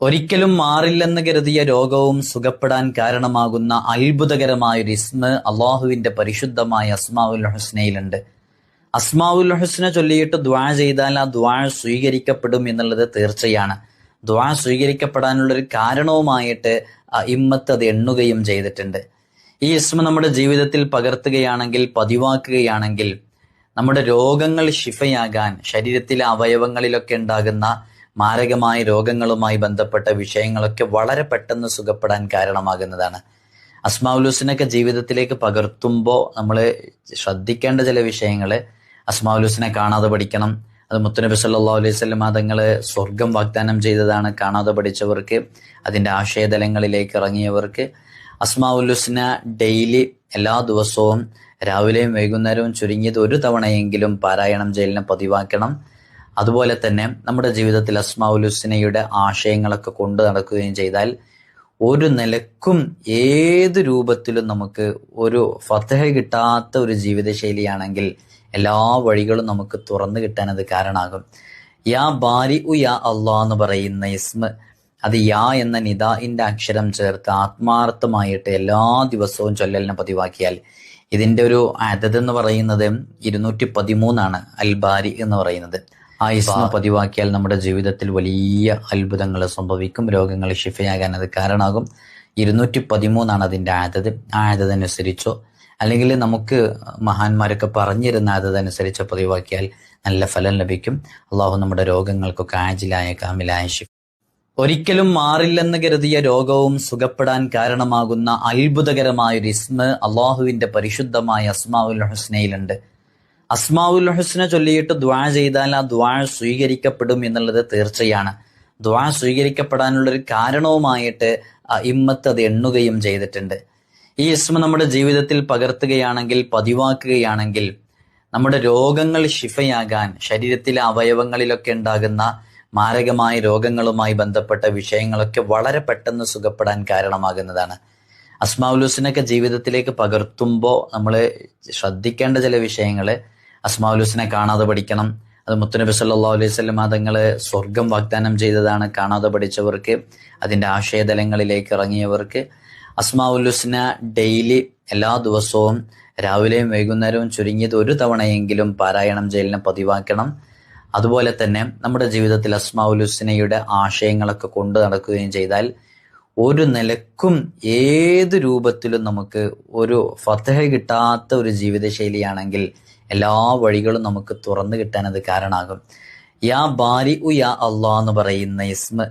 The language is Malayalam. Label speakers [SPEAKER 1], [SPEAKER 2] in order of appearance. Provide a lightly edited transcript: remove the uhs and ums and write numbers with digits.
[SPEAKER 1] ഒരിക്കലും മാറില്ലെന്ന് കരുതിയ രോഗവും സുഖപ്പെടാൻ കാരണമാകുന്ന അത്ഭുതകരമായൊരു ഇസ്മ അള്ളാഹുവിന്റെ പരിശുദ്ധമായ അസ്മാഉൽ ഹുസ്നയിലുണ്ട്. അസ്മാഉൽ ഹുസ്ന ചൊല്ലിയിട്ട് ദുആ ചെയ്താൽ ആ ദുആ സ്വീകരിക്കപ്പെടും എന്നുള്ളത് തീർച്ചയാണ്. ദുആ സ്വീകരിക്കപ്പെടാനുള്ളൊരു കാരണവുമായിട്ട് ഇമ്മത്ത് അത് എണ്ണുകയും ചെയ്തിട്ടുണ്ട്. ഈ ഇസ്മ നമ്മുടെ ജീവിതത്തിൽ പകർത്തുകയാണെങ്കിൽ, പതിവാക്കുകയാണെങ്കിൽ നമ്മുടെ രോഗങ്ങൾ ശിഫയാകാൻ, ശരീരത്തിലെ അവയവങ്ങളിലൊക്കെ ഉണ്ടാകുന്ന മാരകമായ രോഗങ്ങളുമായി ബന്ധപ്പെട്ട വിഷയങ്ങളൊക്കെ വളരെ പെട്ടെന്ന് സുഖപ്പെടാൻ കാരണമാകുന്നതാണ്. അസ്മാഉൽ ഹുസ്നയൊക്കെ ജീവിതത്തിലേക്ക് പകർത്തുമ്പോൾ നമ്മൾ ശ്രദ്ധിക്കേണ്ട ചില വിഷയങ്ങൾ, അസ്മാഉൽ ഹുസ്നെ കാണാതെ പഠിക്കണം. അത് മുത്തുനബി സല്ലല്ലാഹു അലൈഹി വസല്ലം തങ്ങൾ സ്വർഗം വാഗ്ദാനം ചെയ്തതാണ്. കാണാതെ പഠിച്ചവർക്ക്, അതിന്റെ ആശയതലങ്ങളിലേക്ക് ഇറങ്ങിയവർക്ക് അസ്മാഉൽ ഹുസ്ന ഡെയിലി എല്ലാ ദിവസവും രാവിലെയും വൈകുന്നേരവും ചുരുങ്ങിയത് ഒരു തവണയെങ്കിലും പാരായണം ചെയ്യലിനെ പതിവാക്കണം. അതുപോലെ തന്നെ നമ്മുടെ ജീവിതത്തിൽ അസ്മാഉൽ ഹുസ്നയുടെ ആശയങ്ങളൊക്കെ കൊണ്ടു നടക്കുകയും ചെയ്താൽ ഒരു നിലക്കും ഏത് രൂപത്തിലും നമുക്ക് ഒരു ഫതഹ കിട്ടാത്ത ഒരു ജീവിതശൈലിയാണെങ്കിൽ എല്ലാ വഴികളും നമുക്ക് തുറന്നു കിട്ടാൻ അത് കാരണമാകും. യാ ബാരിഉ യാ അള്ളാഹ് എന്ന് പറയുന്ന ഇസ്മ, അത് യാ എന്ന നിദാഇന്റെ അക്ഷരം ചേർത്ത് ആത്മാർത്ഥമായിട്ട് എല്ലാ ദിവസവും ചൊല്ലലിനെ പതിവാക്കിയാൽ, ഇതിന്റെ ഒരു അദദ് എന്ന് പറയുന്നത് 213 അൽ ബാരി എന്ന് പറയുന്നത്. ആ ഇസ്മ പതിവാക്കിയാൽ നമ്മുടെ ജീവിതത്തിൽ വലിയ അത്ഭുതങ്ങൾ സംഭവിക്കും. രോഗങ്ങൾ ശിഫയാകാൻ അത് കാരണമാകും. 213 അതിന്റെ അദദ്. ആ അദദ് അനുസരിച്ചോ അല്ലെങ്കിൽ നമുക്ക് മഹാന്മാരൊക്കെ പറഞ്ഞിരുന്ന അദദ് അനുസരിച്ചോ പതിവാക്കിയാൽ നല്ല ഫലം ലഭിക്കും. അള്ളാഹു നമ്മുടെ രോഗങ്ങൾക്കൊക്കെ ആജിലായ കാമിലായ ശിഫ. ഒരിക്കലും മാറില്ലെന്ന് കരുതിയ രോഗവും സുഖപ്പെടാൻ കാരണമാകുന്ന അത്ഭുതകരമായൊരു ഇസ്മ അള്ളാഹുവിന്റെ പരിശുദ്ധമായ അസ്മാഉൽ ഹുസ്നയിലുണ്ട്. അസ്മാഉൽ ഹുസ്ന ചൊല്ലിയിട്ട് ദുആ ചെയ്താൽ ആ ദുആ സ്വീകരിക്കപ്പെടും എന്നുള്ളത് തീർച്ചയാണ്. ദുആ സ്വീകരിക്കപ്പെടാനുള്ളൊരു കാരണവുമായിട്ട് ഇമ്മത്ത് അത് എണ്ണുകയും ചെയ്തിട്ടുണ്ട്. ഈ ഇസ്മ നമ്മുടെ ജീവിതത്തിൽ പകർത്തുകയാണെങ്കിൽ, പതിവാക്കുകയാണെങ്കിൽ നമ്മുടെ രോഗങ്ങൾ ശിഫയാകാൻ, ശരീരത്തിലെ അവയവങ്ങളിലൊക്കെ ഉണ്ടാകുന്ന മാരകമായ രോഗങ്ങളുമായി ബന്ധപ്പെട്ട വിഷയങ്ങളൊക്കെ വളരെ പെട്ടെന്ന് സുഖപ്പെടാൻ കാരണമാകുന്നതാണ്. അസ്മാഉൽ ഹുസ്നയൊക്കെ ജീവിതത്തിലേക്ക് പകർത്തുമ്പോൾ നമ്മൾ ശ്രദ്ധിക്കേണ്ട ചില വിഷയങ്ങൾ, അസ്മാഉൽ ഹുസ്നെ കാണാതെ പഠിക്കണം. അത് മുത്തുനബി സല്ലല്ലാഹു അലൈഹി വസല്ലം തങ്ങൾ സ്വർഗം വാഗ്ദാനം ചെയ്തതാണ്. കാണാതെ പഠിച്ചവർക്ക്, അതിന്റെ ആശയതലങ്ങളിലേക്ക് ഇറങ്ങിയവർക്ക് അസ്മാഉൽ ഹുസ്ന ഡെയിലി എല്ലാ ദിവസവും രാവിലെയും വൈകുന്നേരവും ചുരുങ്ങിയത് ഒരു തവണയെങ്കിലും പാരായണം ചെയ്യലിനെ പതിവാക്കണം. അതുപോലെ തന്നെ നമ്മുടെ ജീവിതത്തിൽ അസ്മാഉൽ ഹുസ്നയുടെ ആശയങ്ങളൊക്കെ കൊണ്ടു നടക്കുകയും ചെയ്താൽ ഒരു നിലക്കും ഏത് രൂപത്തിലും നമുക്ക് ഒരു ഫതഹ കിട്ടാത്ത ഒരു ജീവിതശൈലിയാണെങ്കിൽ എല്ലാ വഴികളും നമുക്ക് തുറന്നു കിട്ടാൻ അത് കാരണമാകും. യാ ബാരിഉ യാ അള്ളാഹ് എന്ന് പറയുന്ന ഇസ്മ